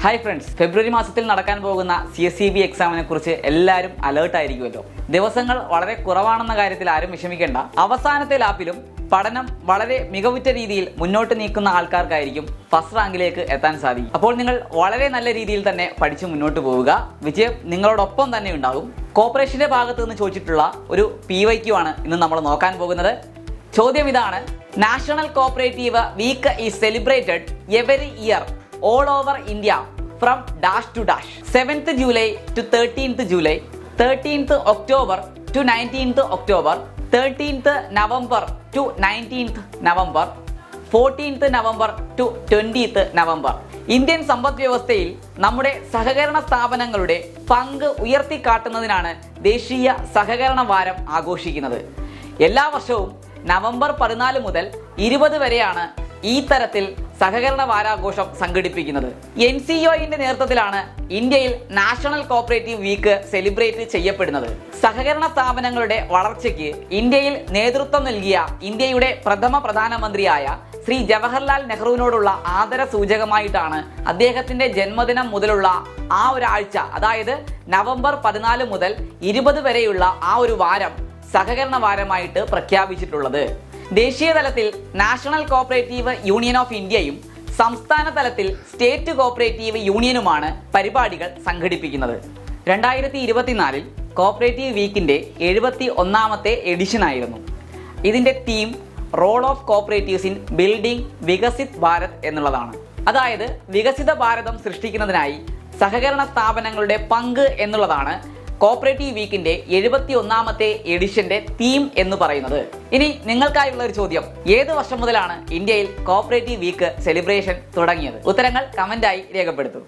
Hi friends, ഫെബ്രുവരി മാസത്തിൽ നടക്കാൻ പോകുന്ന CSEB എക്സാമിനെ കുറിച്ച് എല്ലാവരും അലേർട്ട് ആയിരിക്കുമല്ലോ. ദിവസങ്ങൾ വളരെ കുറവാണെന്ന കാര്യത്തിൽ ആരും വിഷമിക്കേണ്ട. അവസാനത്തെ ലാപ്പിലും പഠനം വളരെ മികവുറ്റ രീതിയിൽ മുന്നോട്ട് നീക്കുന്ന ആൾക്കാർക്കായിരിക്കും ഫസ്റ്റ് റാങ്കിലേക്ക് എത്താൻ സാധിക്കും. അപ്പോൾ നിങ്ങൾ വളരെ നല്ല രീതിയിൽ തന്നെ പഠിച്ച് മുന്നോട്ട് പോവുക. വിജയം നിങ്ങളോടൊപ്പം തന്നെ ഉണ്ടാകും. കോർപ്പറേഷന്റെ ഭാഗത്ത് നിന്ന് ചോദിച്ചിട്ടുള്ള ഒരു PYQ ആണ് ഇന്ന് നമ്മൾ നോക്കാൻ പോകുന്നത്. ചോദ്യം ഇതാണ്: national cooperative week is celebrated every year all over India from dash to dash. 7th July to 13th July, 13th October to 19th October, 13th November to 19th November, 14th November to 20th November. Indian സമ്പദ് വ്യവസ്ഥയിൽ നമ്മുടെ സഹകരണ സ്ഥാപനങ്ങളുടെ പങ്ക് ഉയർത്തിക്കാട്ടുന്നതിനാണ് ദേശീയ സഹകരണ വാരം ആഘോഷിക്കുന്നത്. എല്ലാ വർഷവും നവംബർ 14 മുതൽ 20 വരെയാണ് ഈ തരത്തിൽ സഹകരണ വാരാഘോഷം സംഘടിപ്പിക്കുന്നത്. NCOയുടെ നേതൃത്വത്തിലാണ് ഇന്ത്യയിൽ നാഷണൽ കോപ്പറേറ്റീവ് വീക്ക് സെലിബ്രേറ്റ് ചെയ്യപ്പെടുന്നത്. സഹകരണ സ്ഥാപനങ്ങളുടെ വളർച്ചയ്ക്ക് ഇന്ത്യയിൽ നേതൃത്വം നൽകിയ ഇന്ത്യയുടെ പ്രഥമ പ്രധാനമന്ത്രിയായ ശ്രീ ജവഹർലാൽ നെഹ്റുവിനോടുള്ള ആദര സൂചകമായിട്ടാണ് അദ്ദേഹത്തിന്റെ ജന്മദിനം മുതലുള്ള ആ ഒരാഴ്ച, അതായത് നവംബർ 14 മുതൽ 20 വരെയുള്ള ആ ഒരു വാരം സഹകരണ വാരമായിട്ട് പ്രഖ്യാപിച്ചിട്ടുള്ളത്. ദേശീയ തലത്തിൽ നാഷണൽ കോപ്പറേറ്റീവ് യൂണിയൻ ഓഫ് ഇന്ത്യയും സംസ്ഥാന തലത്തിൽ സ്റ്റേറ്റ് കോപ്പറേറ്റീവ് യൂണിയനുമാണ് പരിപാടികൾ സംഘടിപ്പിക്കുന്നത്. 2024 കോപ്പറേറ്റീവ് വീക്കിന്റെ 71ാമത്തെ എഡിഷനായിരുന്നു. ഇതിന്റെ theme role of cooperatives in building Viksit Bharat എന്നുള്ളതാണ്. അതായത് വികസിത ഭാരതം സൃഷ്ടിക്കുന്നതിനായി സഹകരണ സ്ഥാപനങ്ങളുടെ പങ്ക് എന്നുള്ളതാണ് കോപ്പറേറ്റീവ് വീക്കിന്റെ 71ാമത്തെ എഡിഷന്റെ തീം എന്ന് പറയുന്നത്. ഇനി നിങ്ങൾക്കായുള്ള ഒരു ചോദ്യം: ഏത് വർഷം മുതലാണ് ഇന്ത്യയിൽ കോപ്പറേറ്റീവ് വീക്ക് സെലിബ്രേഷൻ തുടങ്ങിയത്? ഉത്തരങ്ങൾ കമന്റായി രേഖപ്പെടുത്തൂ.